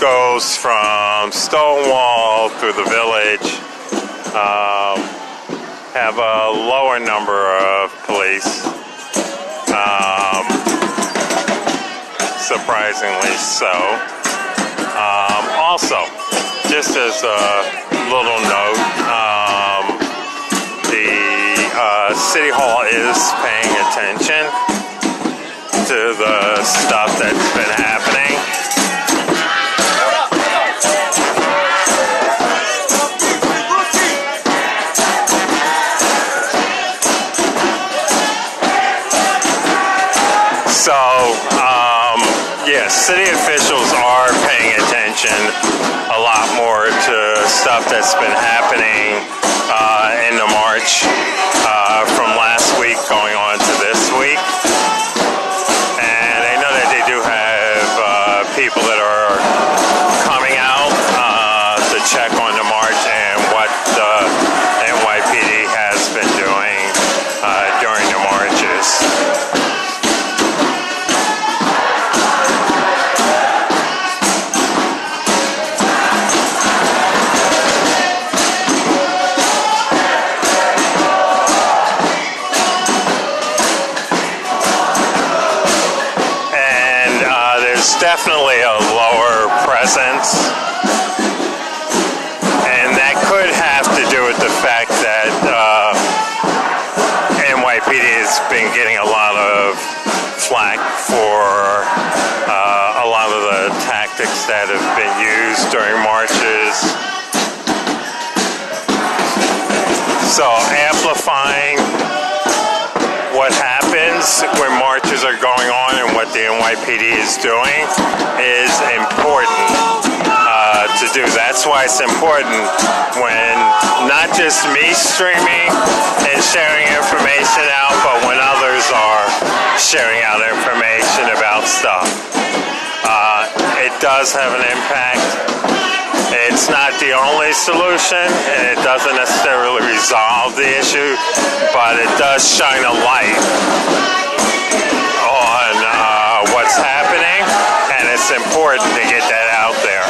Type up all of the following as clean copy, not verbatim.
goes from Stonewall through the village. Have a lower number of police. Surprisingly so. Also, just as a little note, the City Hall is paying attention to the stuff that's been happening. So, yes, city officials are paying attention a lot more to stuff that's been happening in the march from last week going on to this week. And I know that they do have people that are coming out to check on the march and what the NYPD has been doing during the marches. Definitely a lower presence, and that could have to do with the fact that NYPD has been getting a lot of flack for a lot of the tactics that have been used during marches. So amplifying what happens when marches are going on and what the NYPD is doing is important to do. That's why it's important when not just me streaming and sharing information out, but when others are sharing out information about stuff. It does have an impact. It's not the only solution, and it doesn't necessarily resolve the issue, but it does shine a light on what's happening, and it's important to get that out there.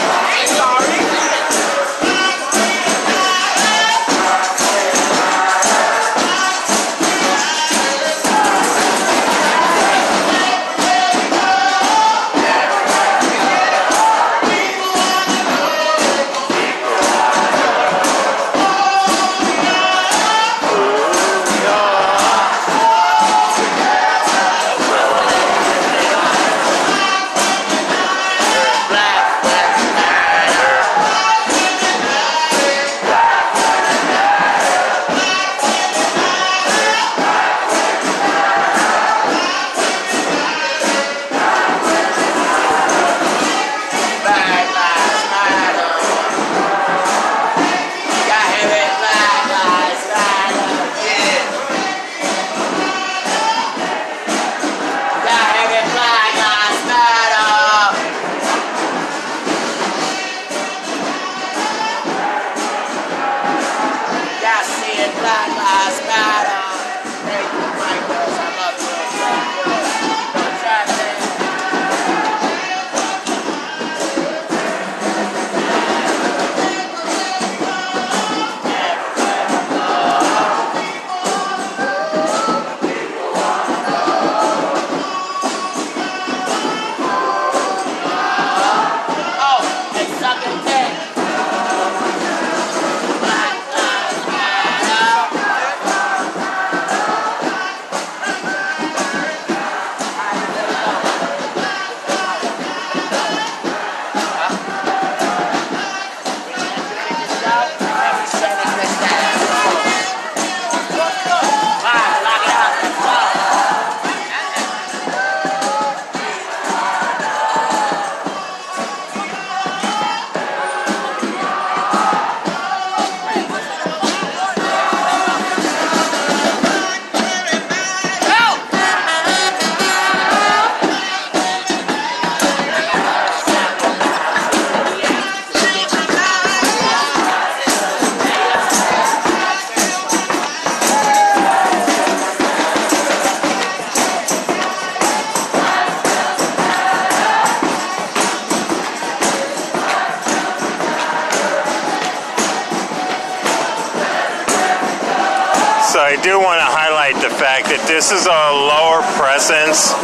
I do want to highlight the fact that this is a lower presence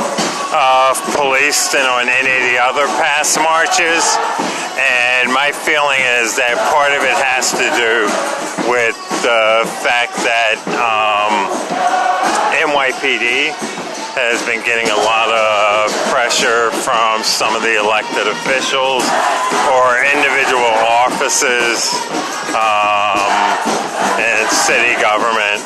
of police than on any of the other past marches, and my feeling is that part of it has to do with the fact that NYPD has been getting a lot of pressure from some of the elected officials or individual offices in city government.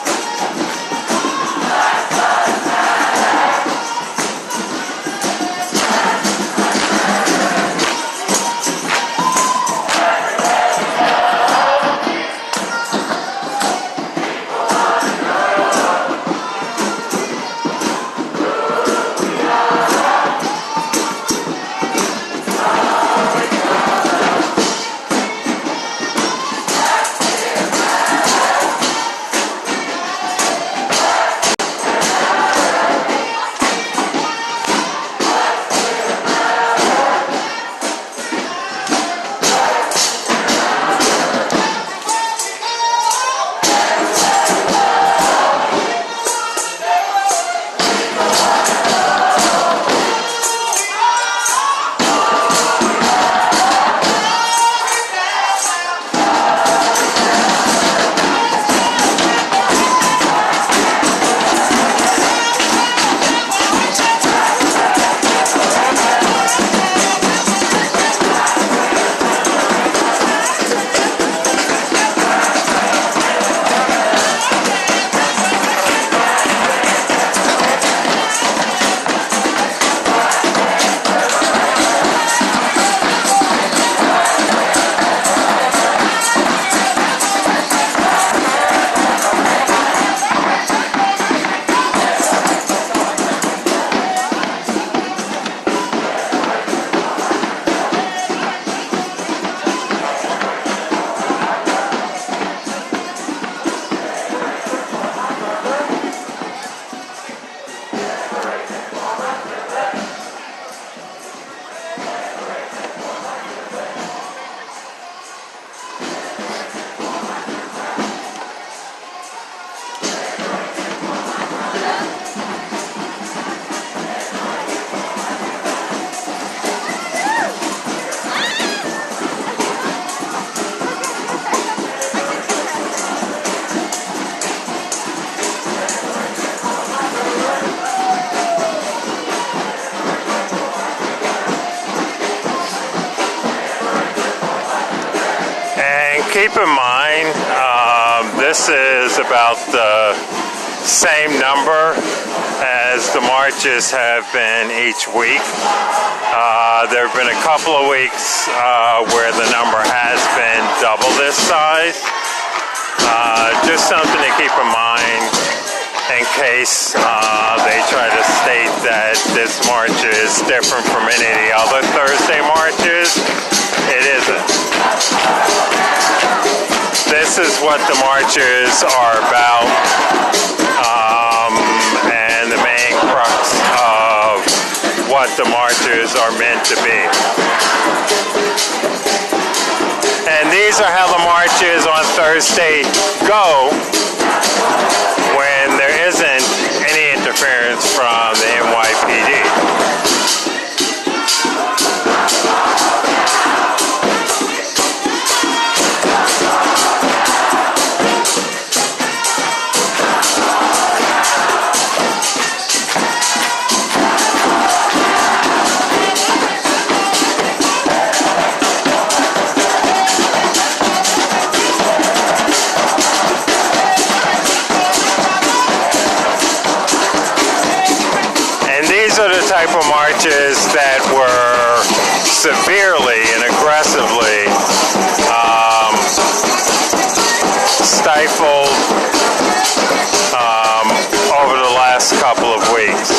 Keep in mind, this is about the same number as the marches have been each week. There have been a couple of weeks where the number has been double this size. Just something to keep in mind in case they try to state that this march is different from any of the other Thursday marches. It isn't. This is what the marches are about, and the main crux of what the marches are meant to be. And these are how the marches on Thursday go when there isn't any interference from the NYPD. These are the type of marches that were severely and aggressively stifled over the last couple of weeks.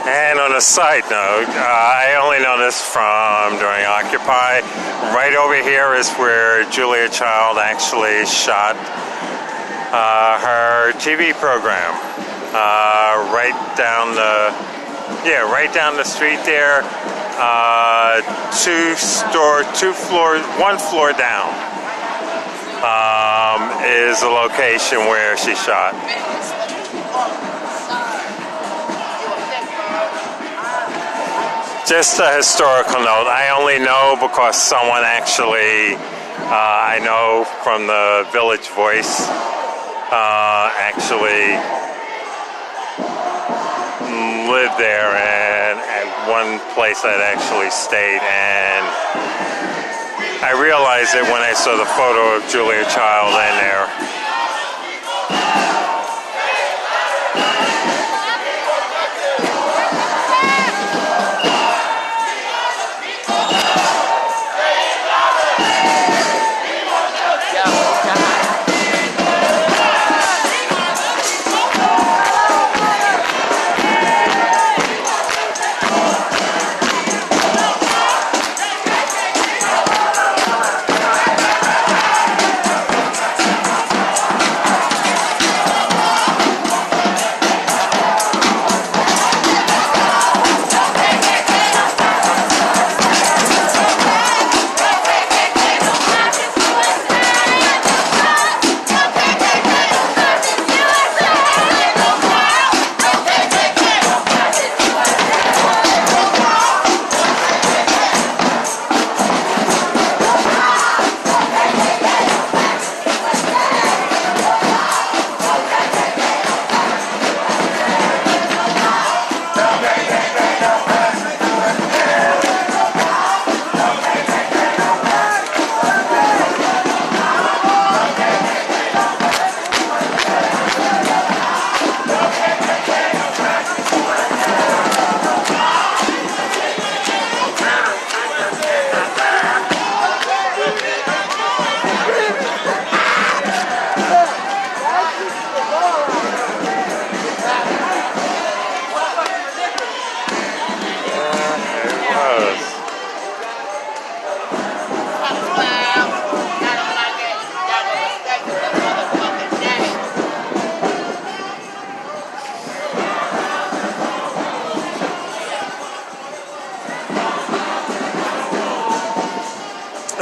And on a side note, I only know this from during Occupy. Right over here is where Julia Child actually shot her TV program. Right down the street there. One floor down is the location where she shot. Just a historical note. I only know because someone actually, I know from the Village Voice, actually lived there, and at one place I'd actually stayed, and I realized it when I saw the photo of Julia Child in there.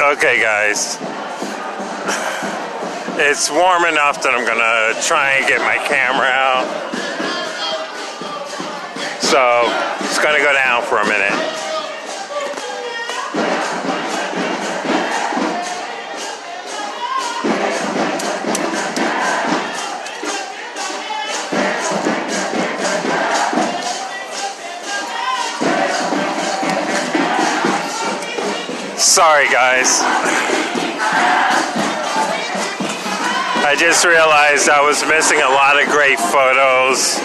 Okay guys, it's warm enough that I'm gonna try and get my camera out. So it's gonna go down for a minute. Sorry, guys. I just realized I was missing a lot of great photos.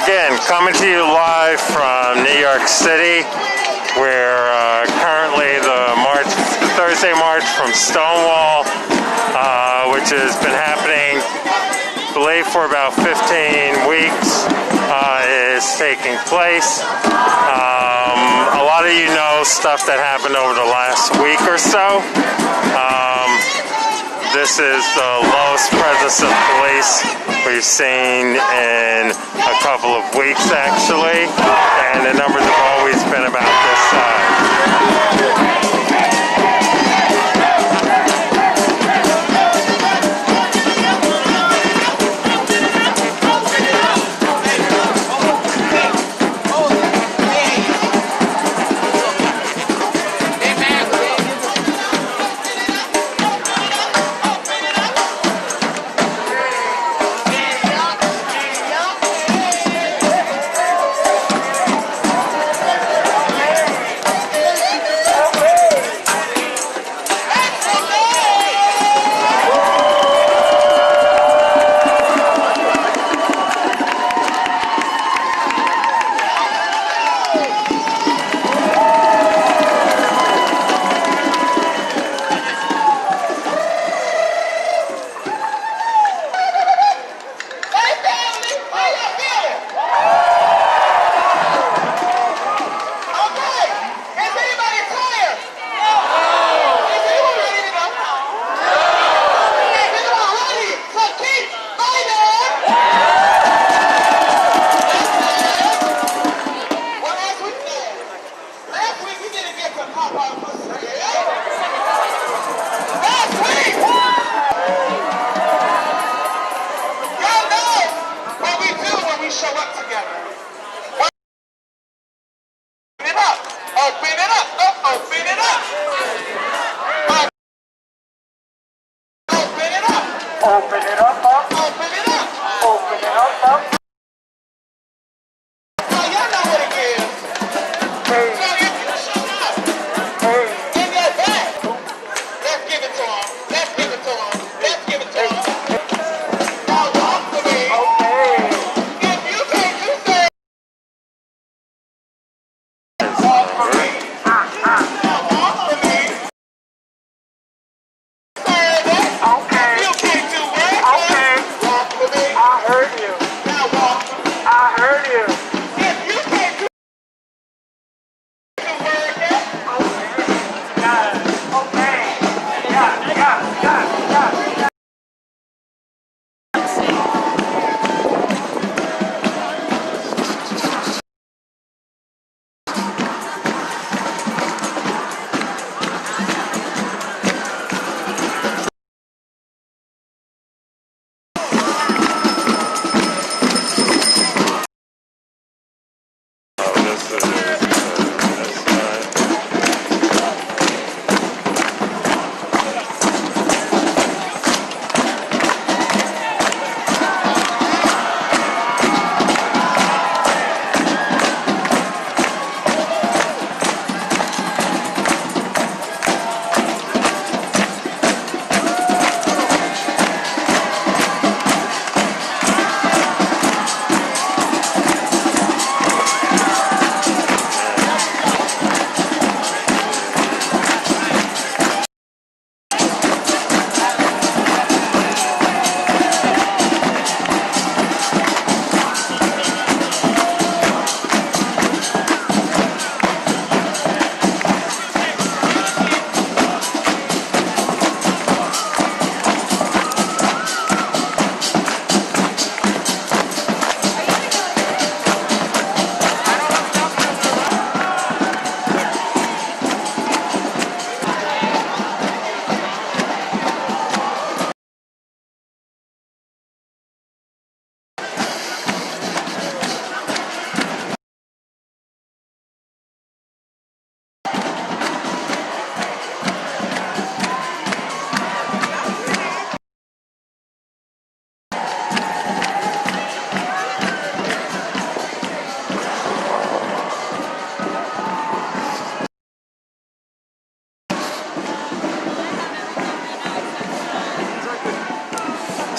Again, coming to you live from New York City, where currently the Thursday march from Stonewall, which has been happening believe for about 15 weeks is taking place. A lot of you know stuff that happened over the last week or so. This is the lowest presence of police we've seen in a couple of weeks, actually, and the numbers have always been about this size.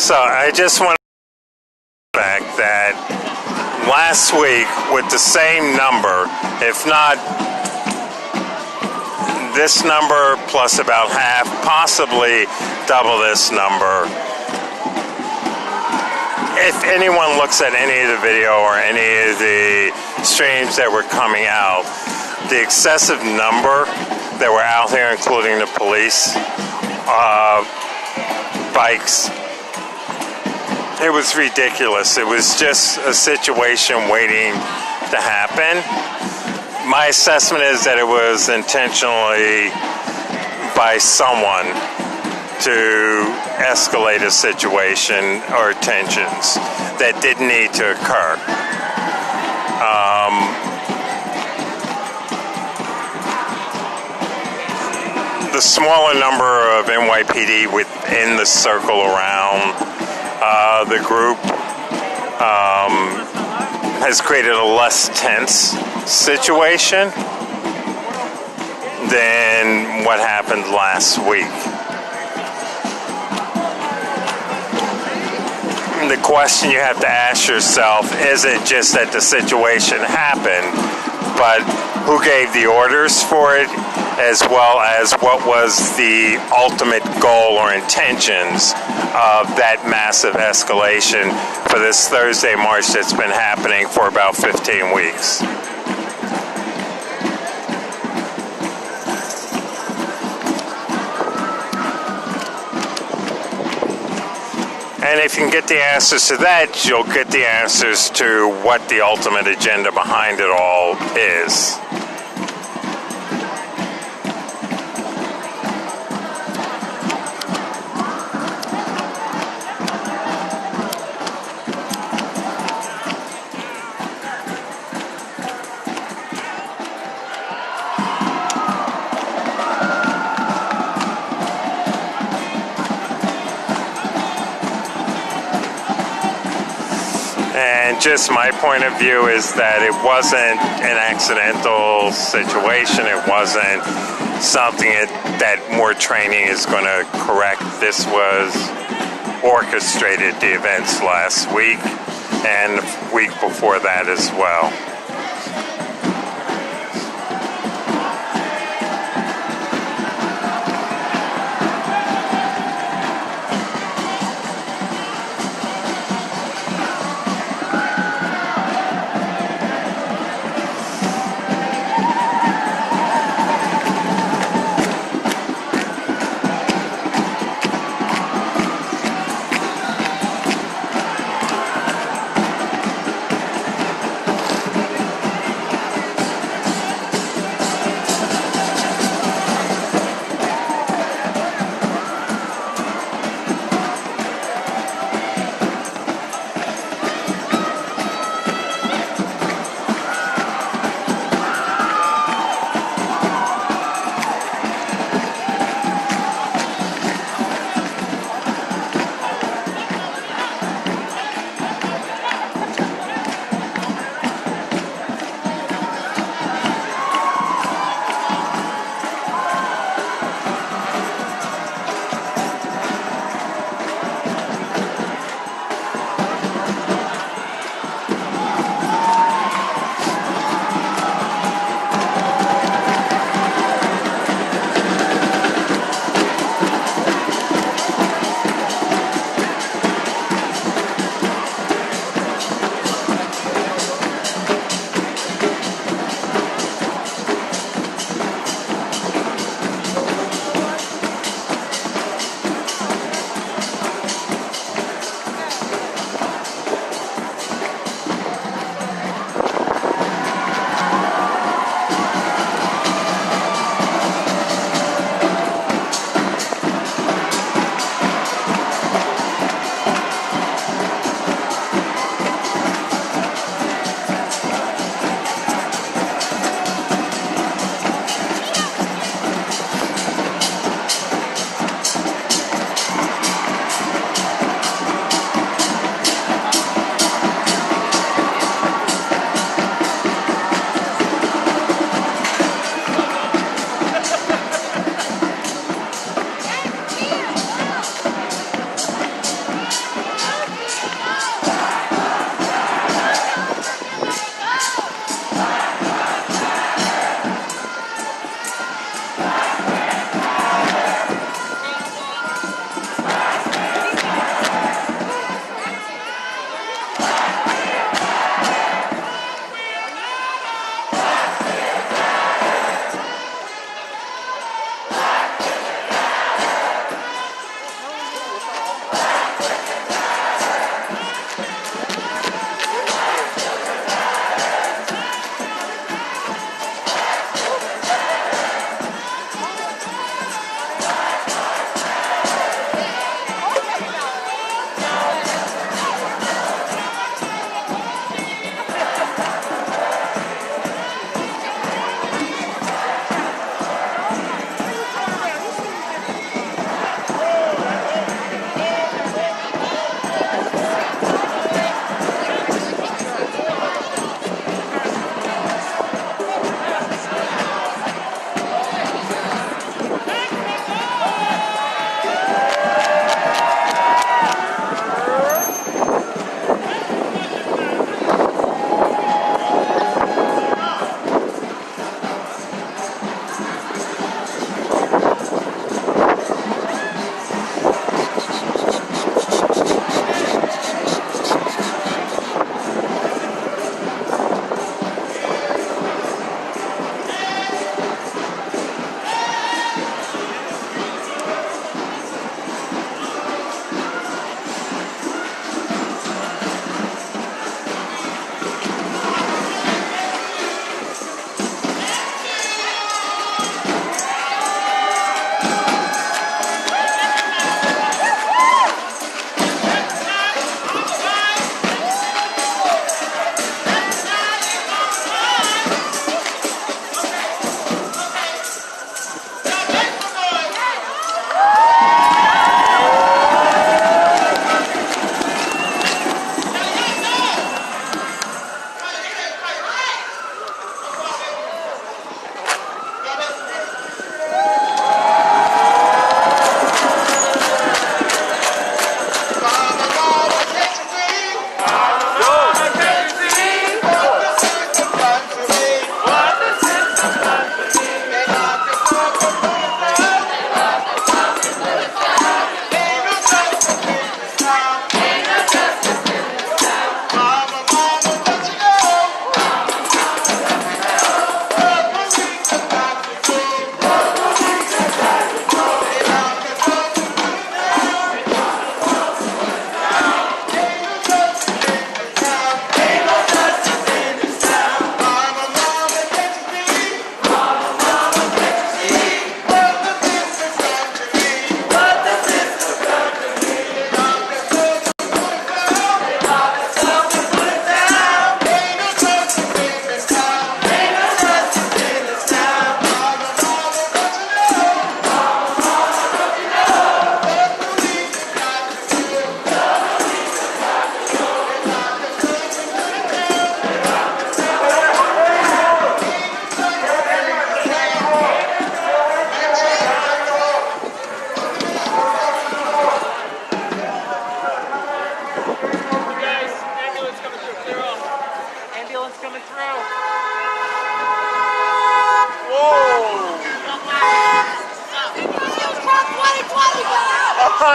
So I just want to fact that last week with the same number, if not this number plus about half, possibly double this number, if anyone looks at any of the video or any of the streams that were coming out, the excessive number that were out here, including the police, bikes, it was ridiculous. It was just a situation waiting to happen. My assessment is that it was intentionally by someone to escalate a situation or tensions that didn't need to occur. The smaller number of NYPD within the circle around the group has created a less tense situation than what happened last week. The question you have to ask yourself isn't just that the situation happened, but who gave the orders for it, as well as what was the ultimate goal or intentions of that massive escalation for this Thursday march that's been happening for about 15 weeks. And if you can get the answers to that, you'll get the answers to what the ultimate agenda behind it all is. And just my point of view is that it wasn't an accidental situation. It wasn't something that more training is going to correct. This was orchestrated, the events last week and the week before that as well.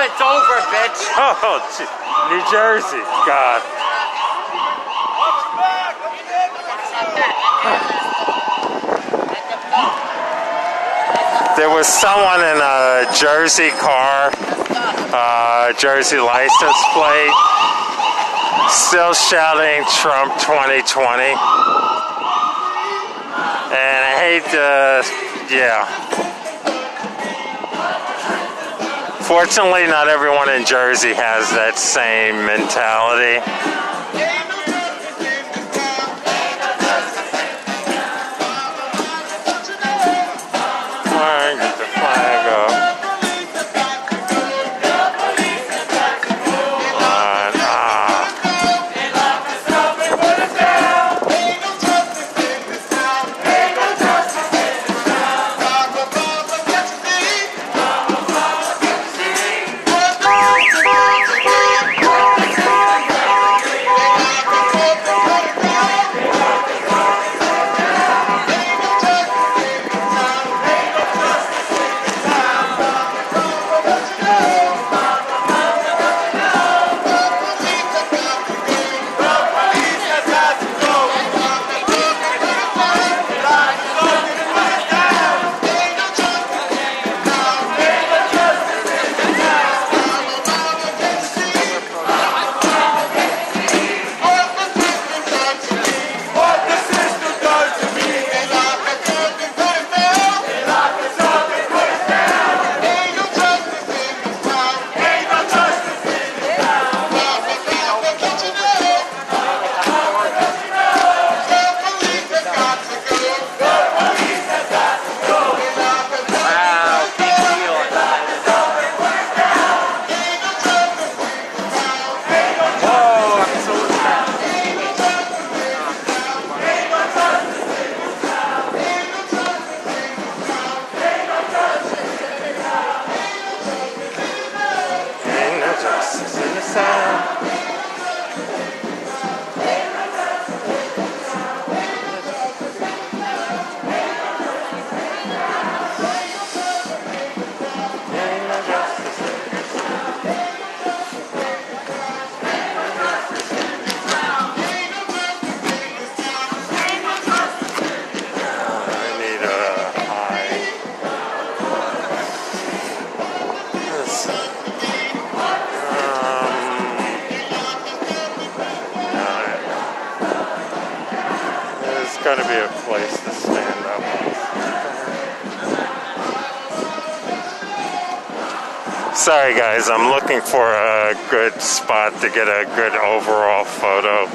it's over, bitch. Oh, gee. New Jersey. God. There was someone in a Jersey car, Jersey license plate, still shouting Trump 2020. And I hate to, yeah. Fortunately, not everyone in Jersey has that same mentality. Get the flag up. Got to be a place to stand up. Sorry guys, I'm looking for a good spot to get a good overall photo.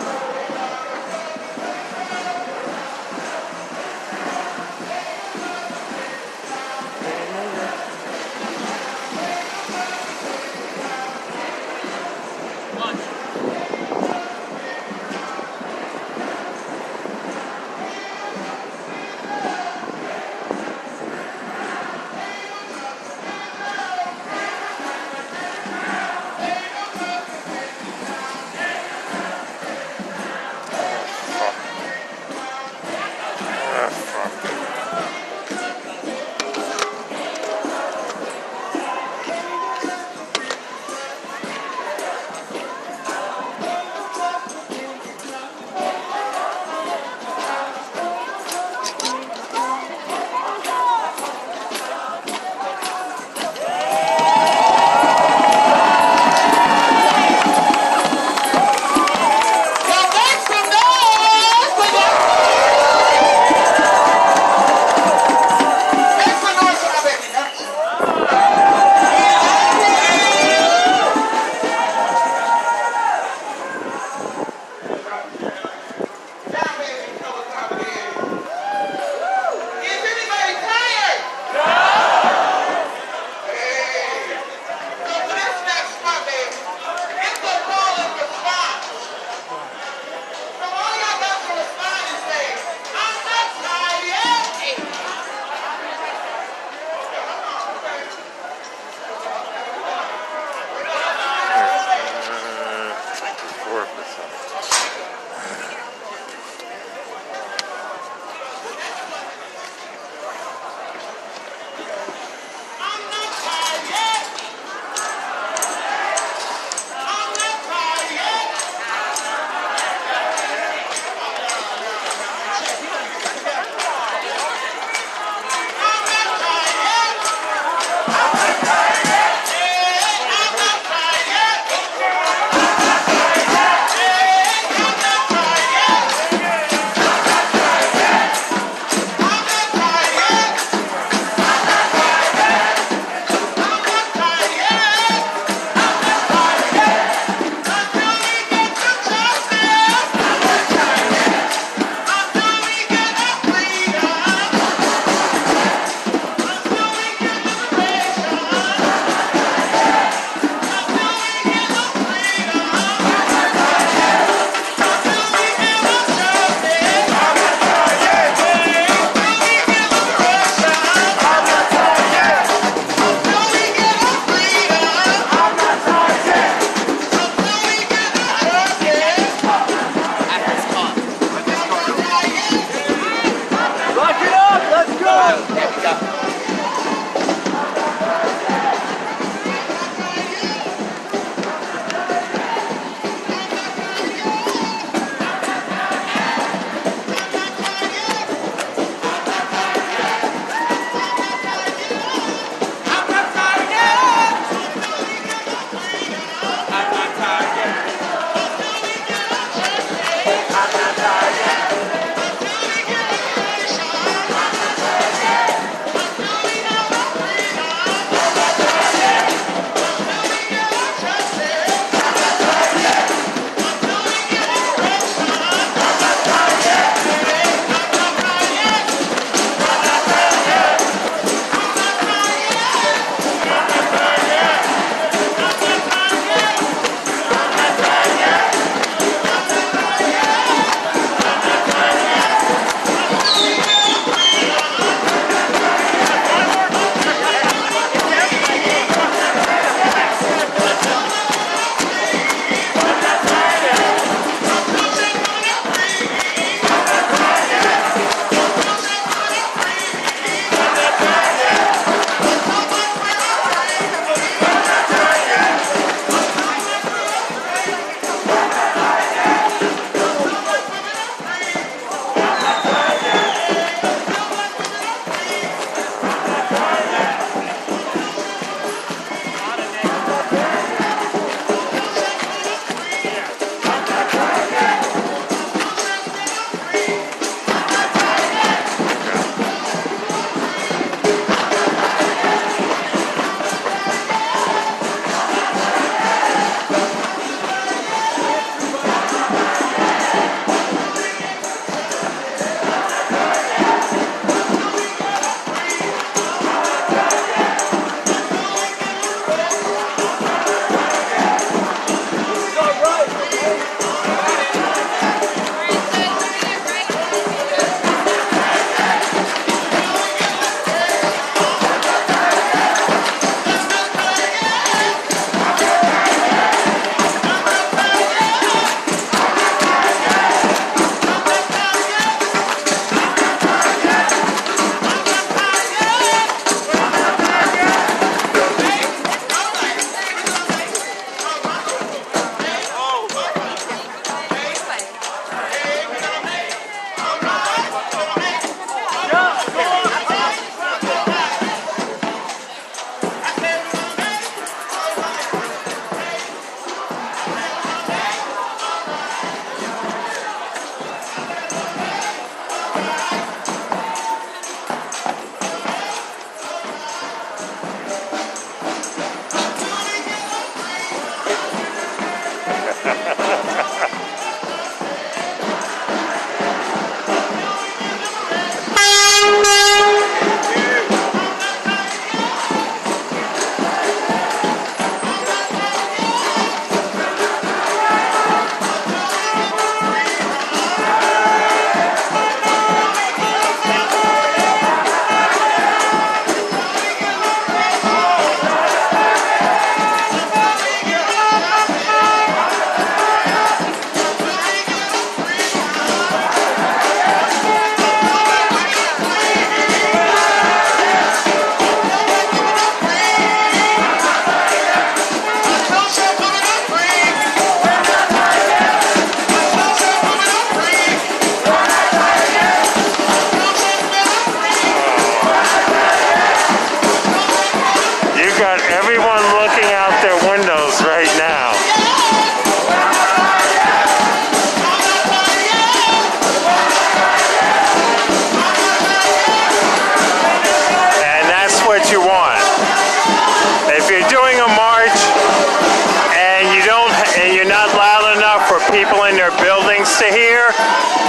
and you're not loud enough for people in their buildings to hear,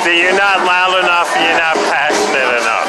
then you're not loud enough and you're not passionate enough.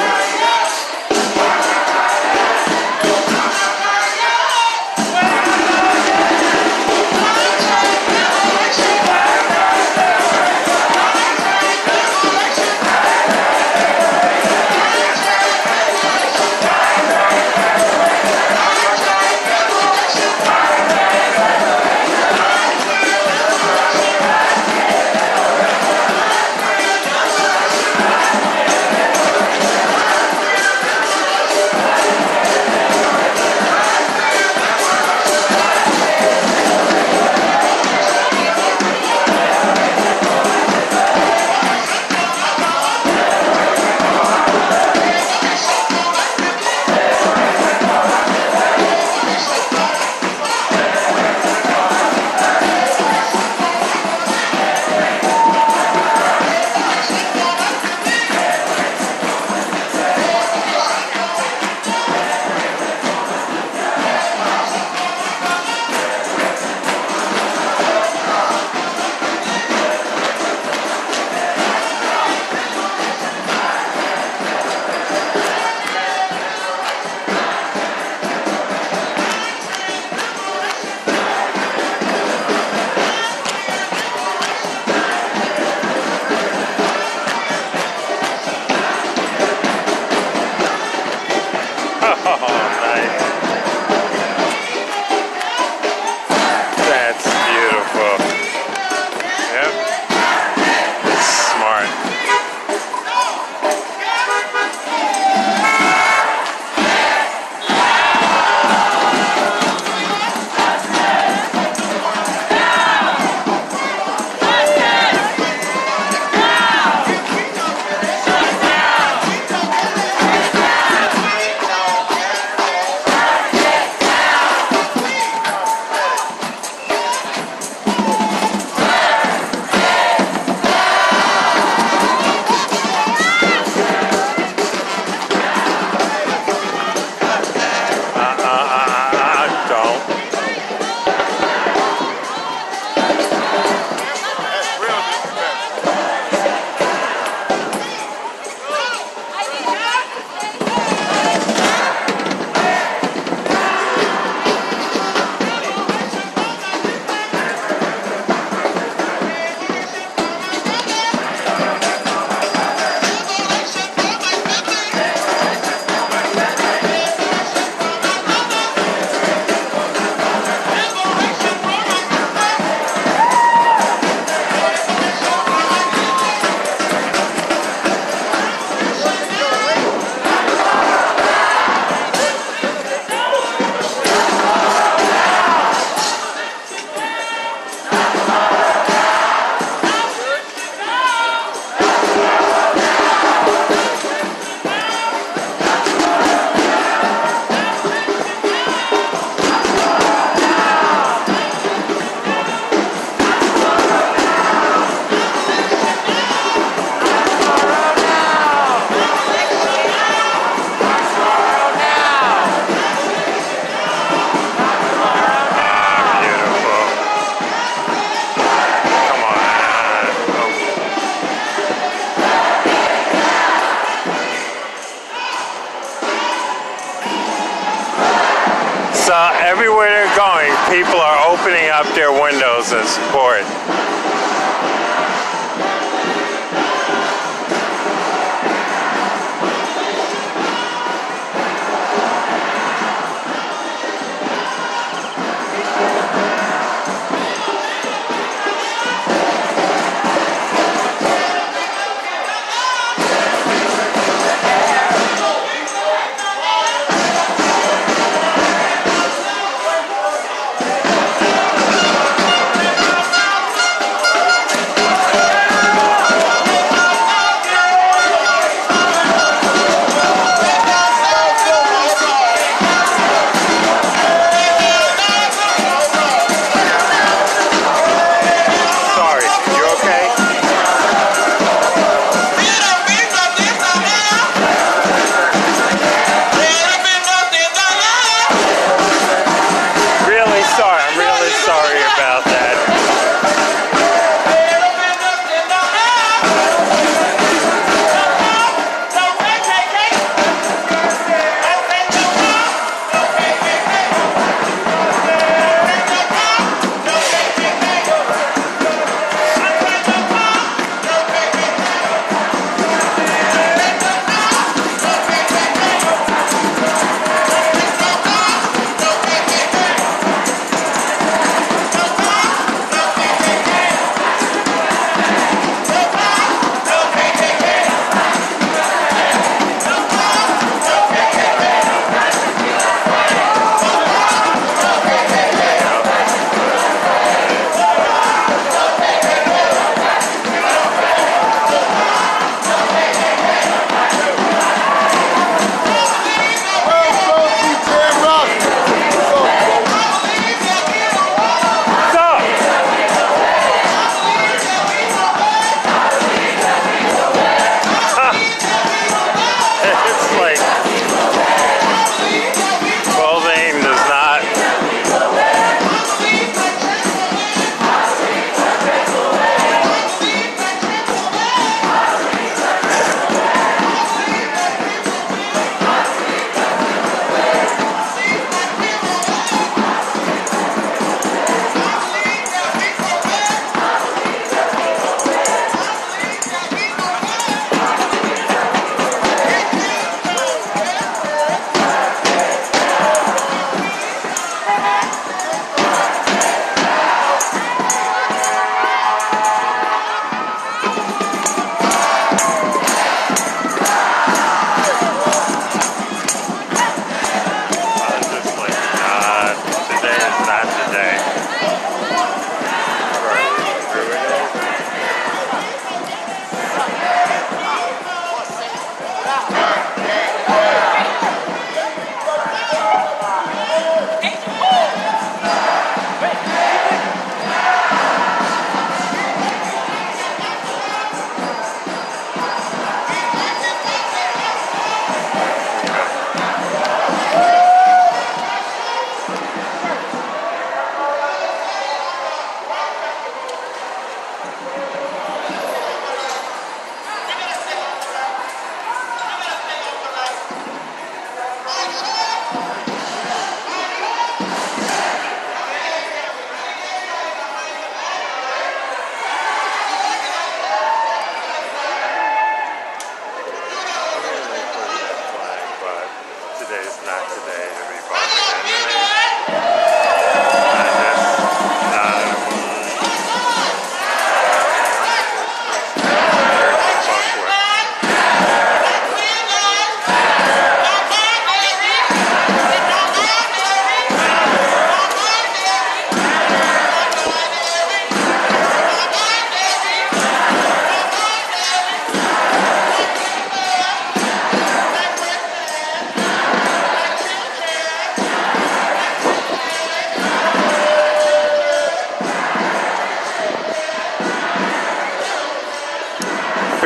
Everywhere they're going, people are opening up their windows in support.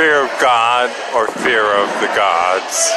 fear of God or fear of the gods.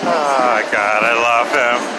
Oh God, I love him.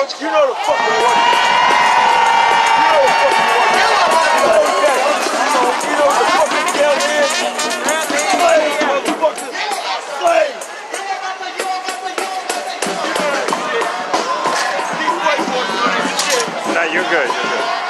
coach. You know the fucking one. You know the fucking one. You know what the fucking deal is. Slave, motherfucker. Slave. No, you're good. You're good.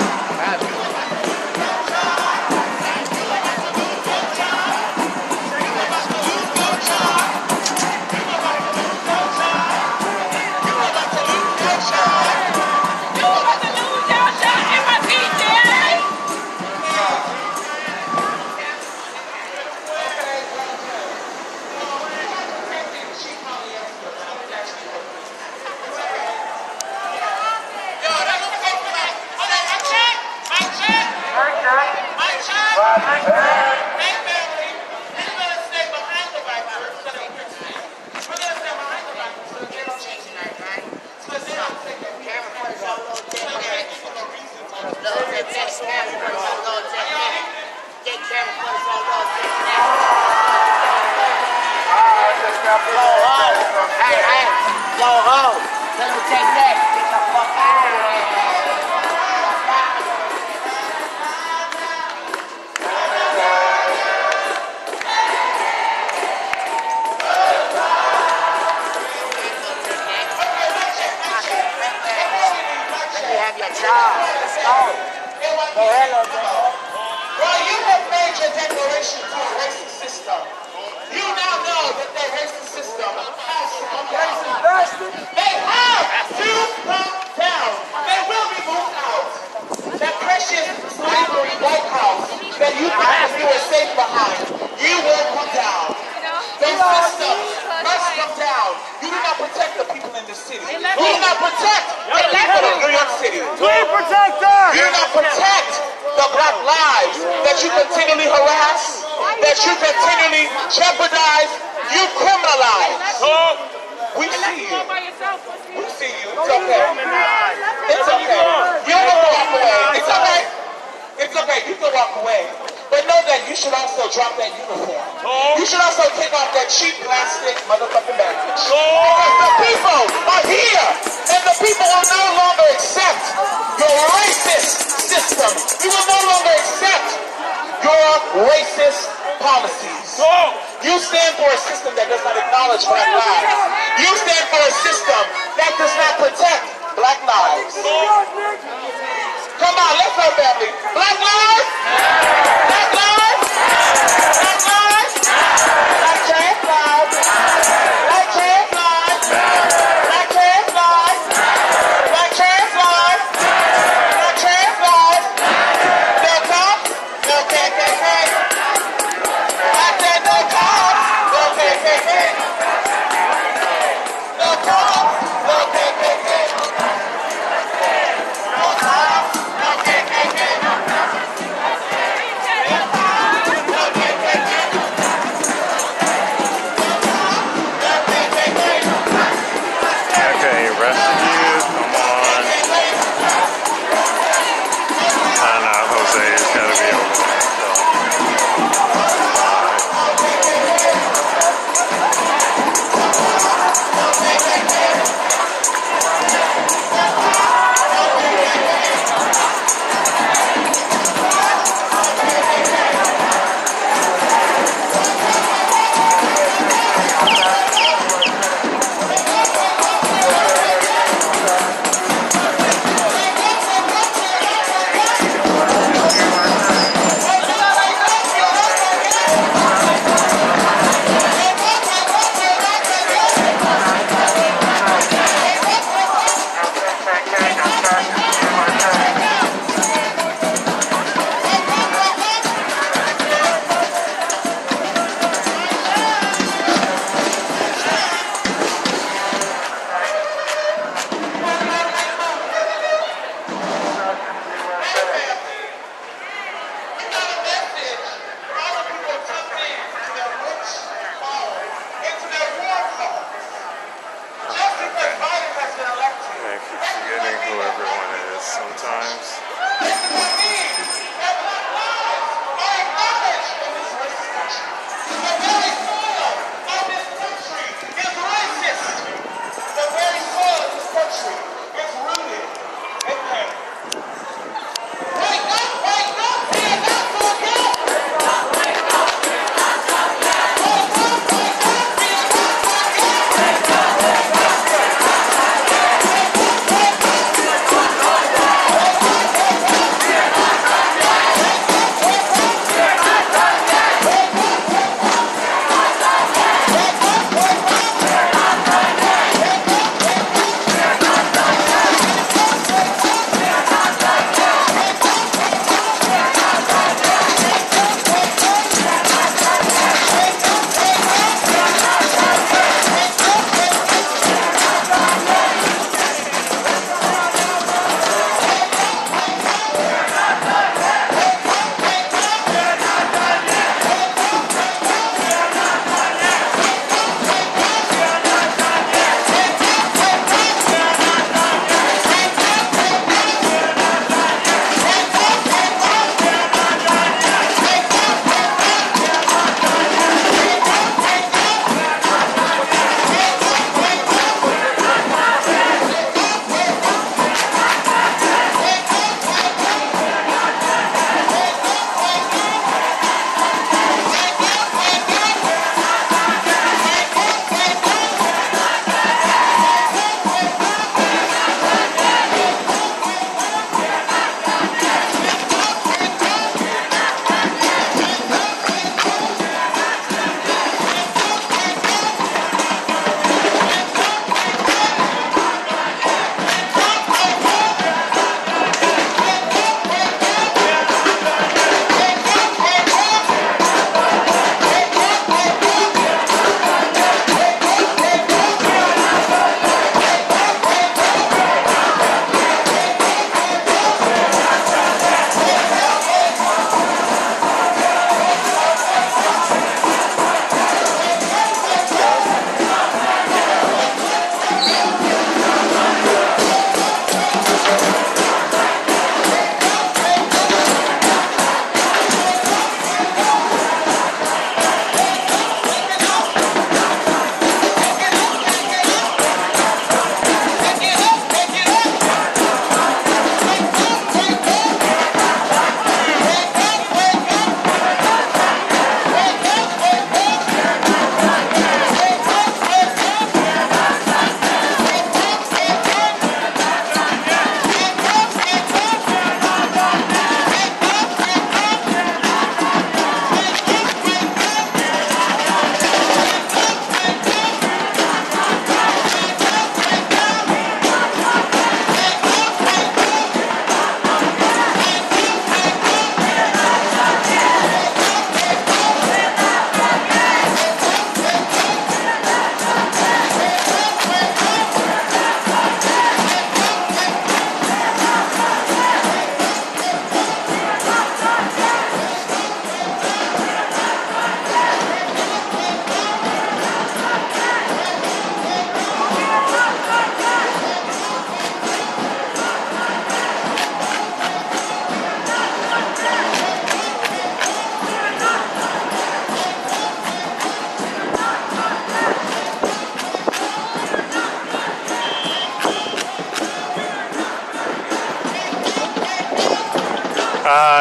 Well, you have made your declaration to a racist system. You now know that that racist system has to come down. They have to come down. They will be moved out. That precious slavery White House that you thought you were safe behind, you will come down. Those systems must come down. You do not protect the people in this city. You do not protect the people of New York City. We protect us. You do not protect the black lives that you continually harass, that you continually jeopardize, you criminalize. We see you. We see you. It's okay. It's okay. You can walk away. It's okay. It's okay. You can walk away. But know that you should also drop that uniform. You should also take off that cheap plastic motherfucking baggage. Because the people are here, and the people will no longer accept your racist system. You will no longer accept your racist policies. You stand for a system that does not acknowledge black lives. You stand for a system that does not protect black lives. Come on, let's go, family. Black lives! Black lives! Black lives! Black trans lives! Black trans lives! Black trans lives! Black trans lives! Black trans lives! No cops, no KKK. I said no cops, no KKK. No cops, no KKK. No cops, no KKK.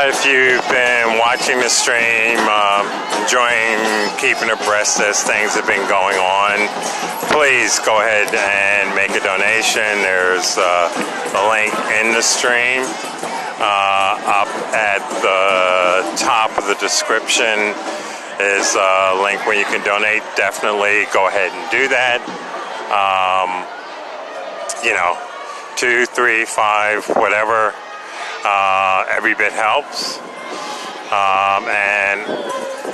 if you've been watching the stream, enjoying keeping abreast as things have been going on, please go ahead and make a donation. There's a link in the stream up at the top of the description is a link where you can donate. Definitely go ahead and do that. 2, 3, 5, whatever. Every bit helps. And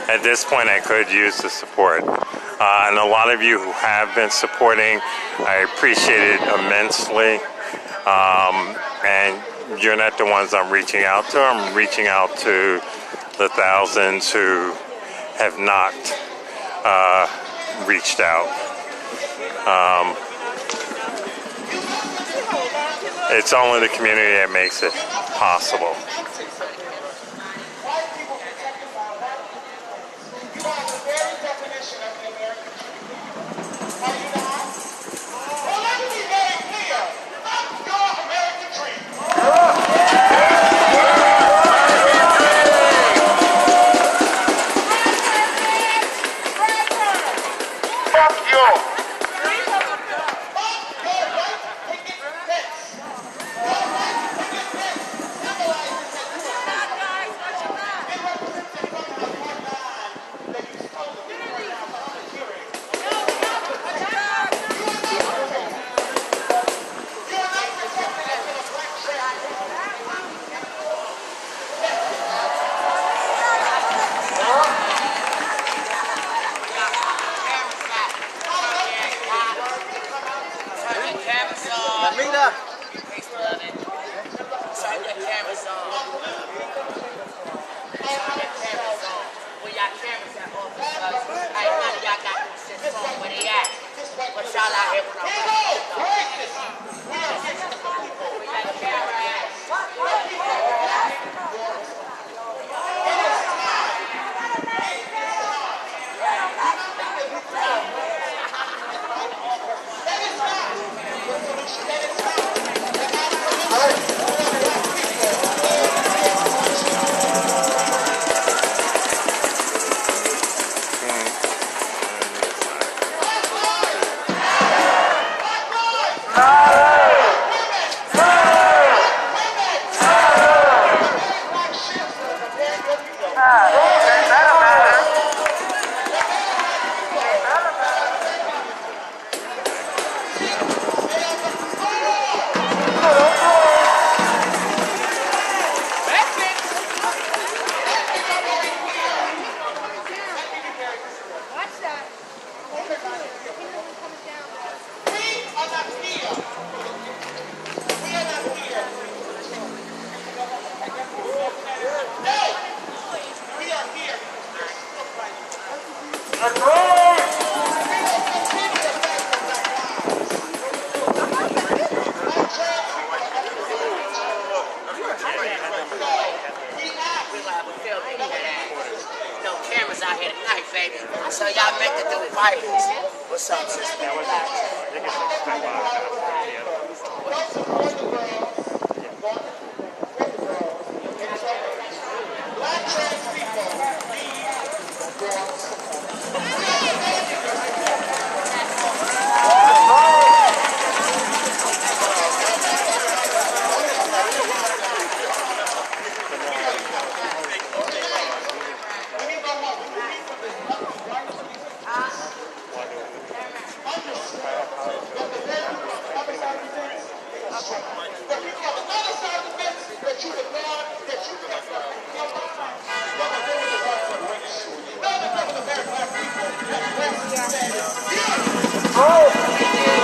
at this point, I could use the support. And a lot of you who have been supporting, I appreciate it immensely. And you're not the ones I'm reaching out to. I'm reaching out to the thousands who have not reached out. It's only the community that makes it possible.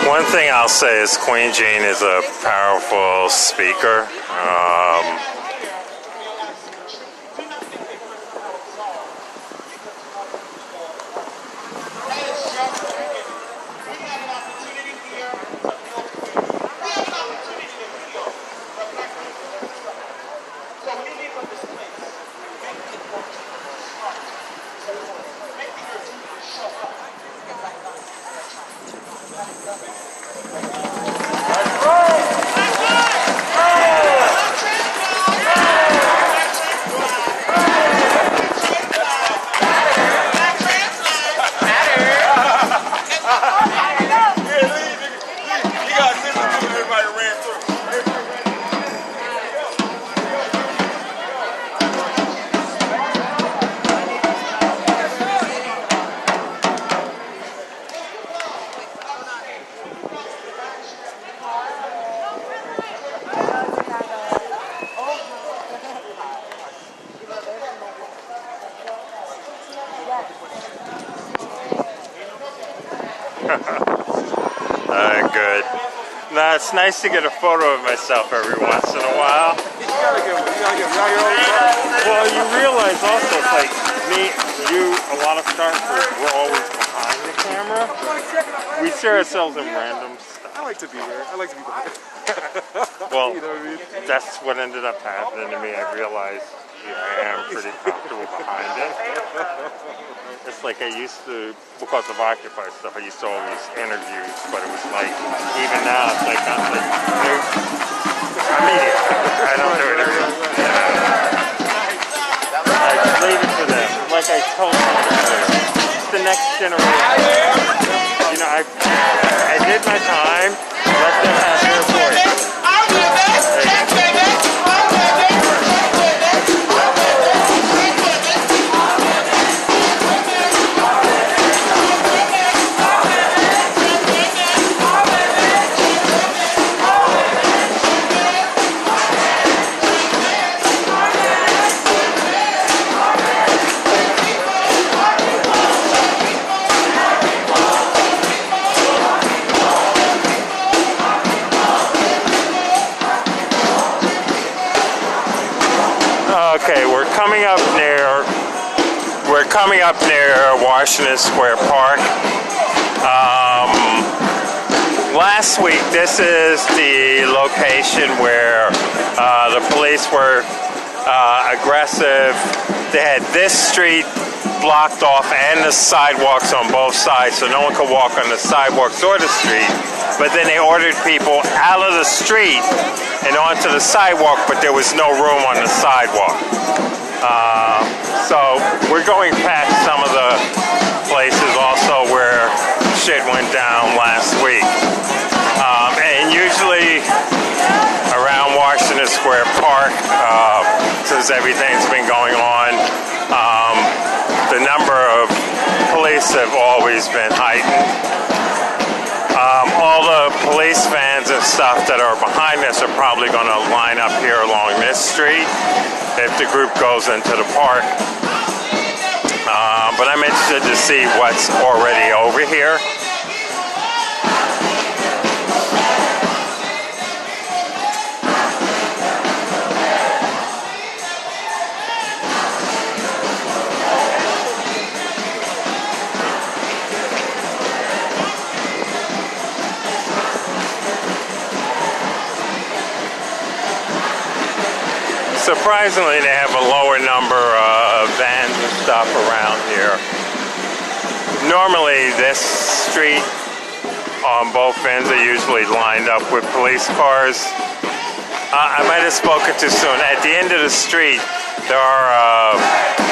One thing I'll say is Queen Jean is a powerful speaker. Good. No, it's nice to get a photo of myself every once in a while. You gotta get your own photo. Well, you realize also, it's like me, you, a lot of photographers, we're always behind the camera. We see ourselves in random stuff. I like to be here. I like to be behind. Well, You know what I mean? that's what ended up happening to me. I realized I am pretty comfortable behind it. It's like I used to, because of Occupy stuff, I used to always interviews, but it was like, even now, it's like, I'm like, I'm eating. I don't do interviews. I just leave it for them. Like I told them earlier, it's the next generation. You know, I did my time. Let them have their voice. Okay, we're coming up near Washington Square Park. Last week, this is the location where the police were aggressive. They had this street blocked off and the sidewalks on both sides, so no one could walk on the sidewalks or the street. But then they ordered people out of the street and onto the sidewalk, but there was no room on the sidewalk. So we're going past some of the places also where shit went down last week. And usually around Washington Square Park, since everything's been going on, the number of police have always been heightened. All the police vans and stuff that are behind us are probably going to line up here along this street if the group goes into the park. But I'm interested to see what's already over here. Surprisingly, they have a lower number of vans and stuff around here. Normally, this street on both ends are usually lined up with police cars. I might have spoken too soon. At the end of the street, there are a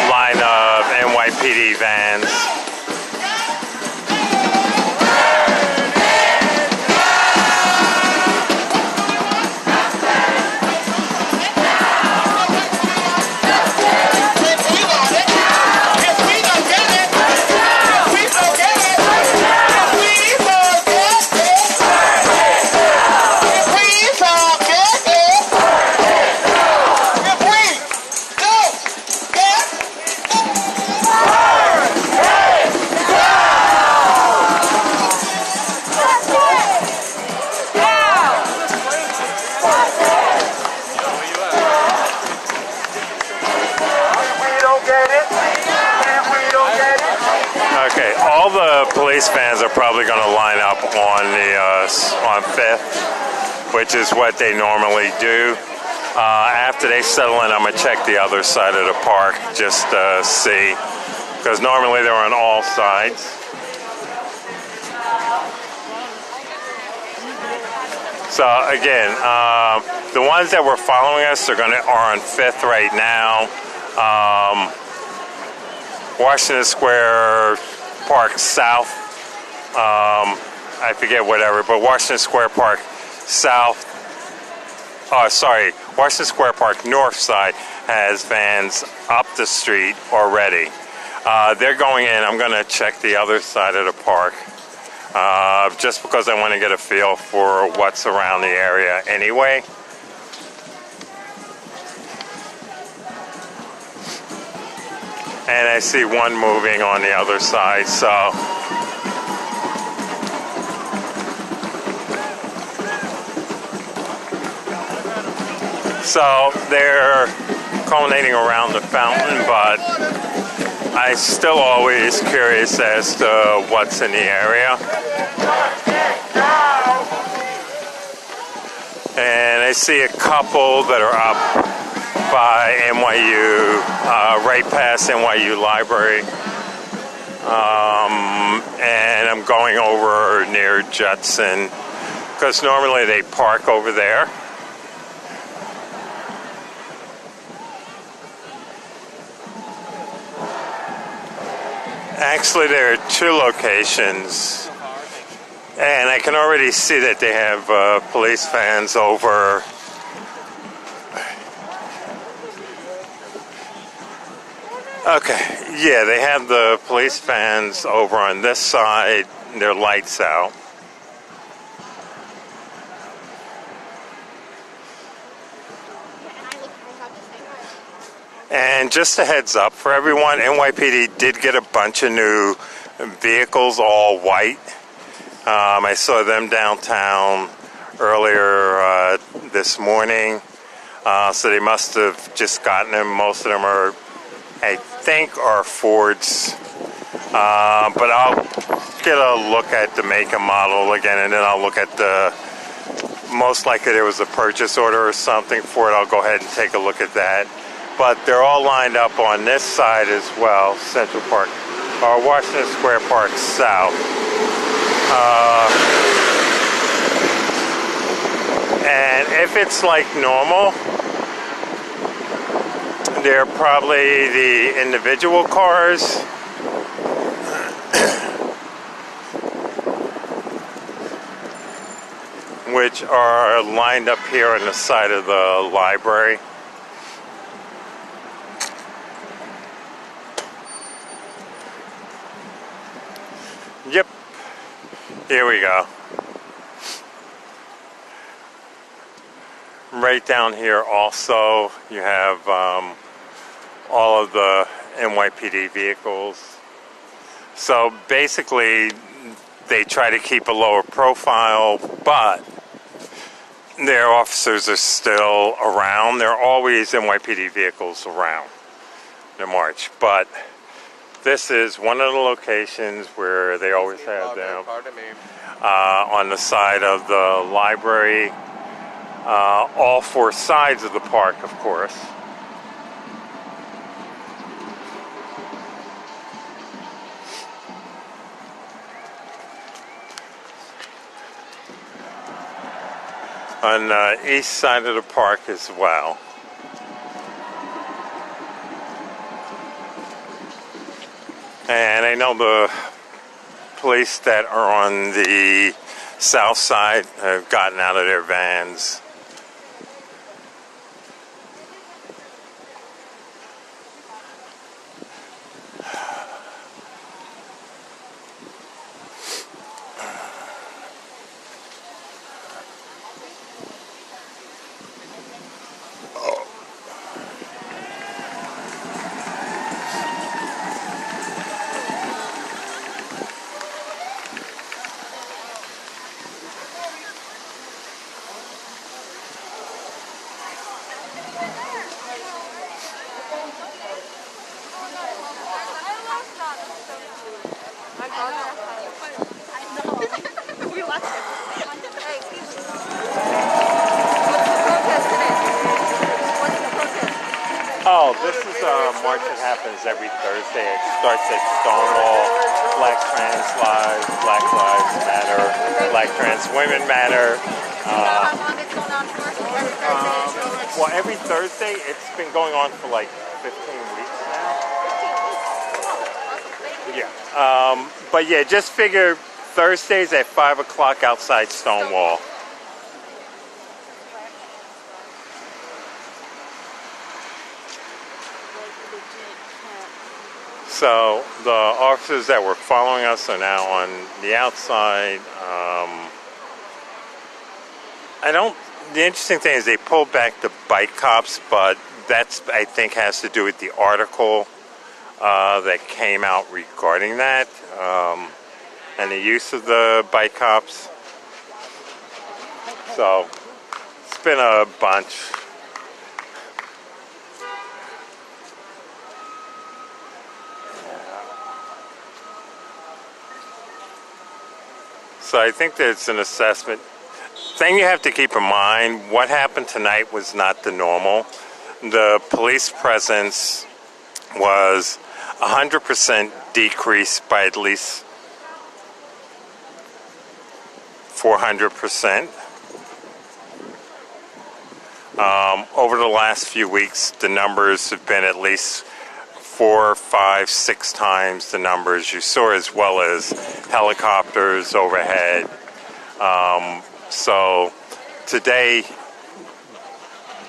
line of NYPD vans. Okay, all the police vans are probably going to line up on 5th, which is what they normally do. After they settle in, I'm going to check the other side of the park just to see, because normally they're on all sides. So again, the ones that were following us are on 5th right now. Washington Square Park South, I forget whatever, but Washington Square Park South, Washington Square Park North side has vans up the street already. They're going in. I'm going to check the other side of the park, just because I want to get a feel for what's around the area anyway. And I see one moving on the other side, so So they're culminating around the fountain, but I'm still always curious as to what's in the area. And I see a couple that are up by NYU, right past NYU Library. And I'm going over near Judson because normally they park over there. Actually, there are two locations, and I can already see that they have police vans over. Okay, yeah, they have the police vans over on this side, their lights out. And just a heads up for everyone, NYPD did get a bunch of new vehicles, all white. I saw them downtown earlier this morning, so they must have just gotten them. Most of them are, I think, are Fords, but I'll get a look at the make and model again, and then I'll look at the, most likely there was a purchase order or something for it. I'll go ahead and take a look at that. But they're all lined up on this side as well, Central Park, or Washington Square Park South. And if it's like normal, they're probably the individual cars. Which are lined up here on the side of the library. Yep, here we go. Right down here also you have all of the NYPD vehicles. So basically they try to keep a lower profile, but their officers are still around. There are always NYPD vehicles around the march, but this is one of the locations where they always have them on the side of the library, all four sides of the park, of course. On the east side of the park as well. And I know the police that are on the south side have gotten out of their vans. Oh, this is a march that happens every Thursday. It starts at Stonewall. Black trans lives, Black lives matter, Black trans women matter. How long it's going on for? Well, every Thursday, it's been going on for like 15 weeks now. Yeah. But yeah, just figure Thursdays at 5 o'clock outside Stonewall. So the officers that were following us are now on the outside. The interesting thing is they pulled back the bike cops, but that's, I think, has to do with the article that came out regarding that and the use of the bike cops. So it's been a bunch. So I think there's an assessment. Thing you have to keep in mind, what happened tonight was not the normal. The police presence was 100% decreased by at least 400%. Over the last few weeks, the numbers have been at least 4, 5, 6 times the numbers you saw, as well as helicopters overhead. So today,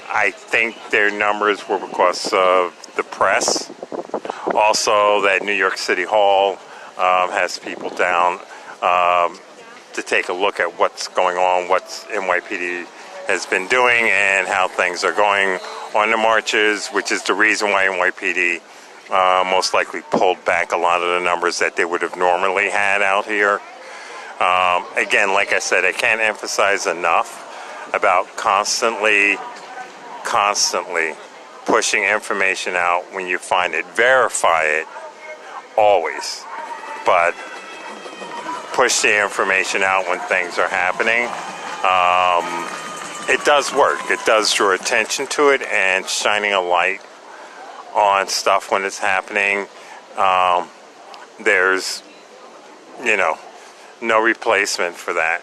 I think their numbers were because of the press. Also, that New York City Hall has people down to take a look at what's going on, what NYPD has been doing, and how things are going on the marches, which is the reason why NYPD most likely pulled back a lot of the numbers that they would have normally had out here. Again, like I said, I can't emphasize enough about constantly pushing information out when you find it. Verify it, always. But push the information out when things are happening. It does work. It does draw attention to it, and shining a light on stuff when it's happening. There's, no replacement for that.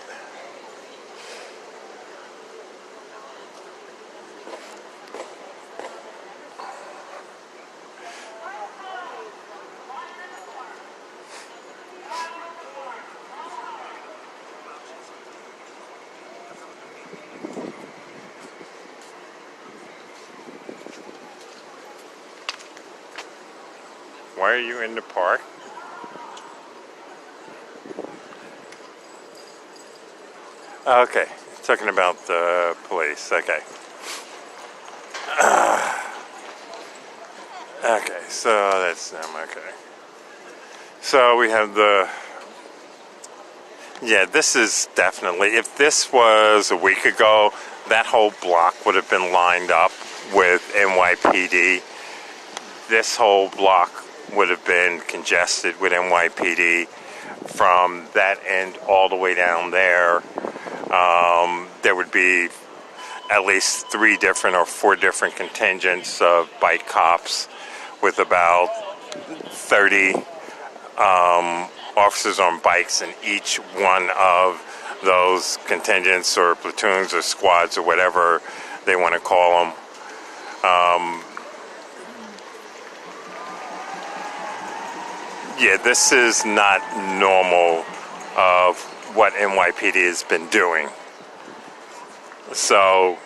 Why are you in the park? Okay, talking about the police. Okay. Okay, so that's them. Okay. So we have this is definitely, if this was a week ago, that whole block would have been lined up with NYPD. This whole block would have been congested with NYPD from that end all the way down there. There would be at least 3 different or 4 different contingents of bike cops with about 30 officers on bikes in each one of those contingents or platoons or squads or whatever they want to call them. This is not normal of what NYPD has been doing. So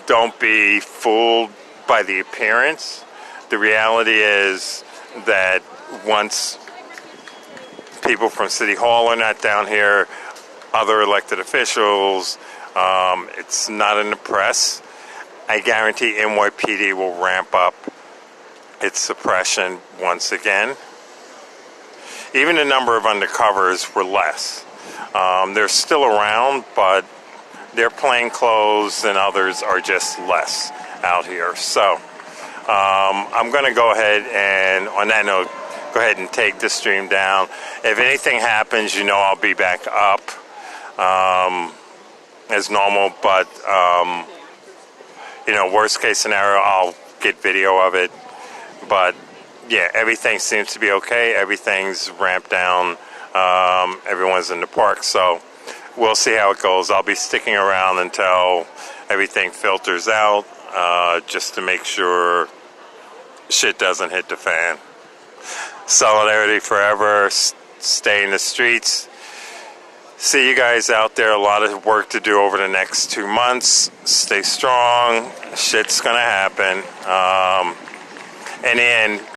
don't be fooled by the appearance. The reality is that once people from City Hall are not down here, other elected officials, it's not in the press. I guarantee NYPD will ramp up its suppression once again. Even the number of undercovers were less. They're still around, but their plain clothes and others are just less out here. So I'm going to go ahead and, on that note, go ahead and take the stream down. If anything happens, I'll be back up as normal. But, worst case scenario, I'll get video of it. But everything seems to be okay. Everything's ramped down. Everyone's in the park, so we'll see how it goes. I'll be sticking around until everything filters out, just to make sure shit doesn't hit the fan. Solidarity forever. Stay in the streets. See you guys out there. A lot of work to do over the next 2 months. Stay strong. Shit's gonna happen. In the end,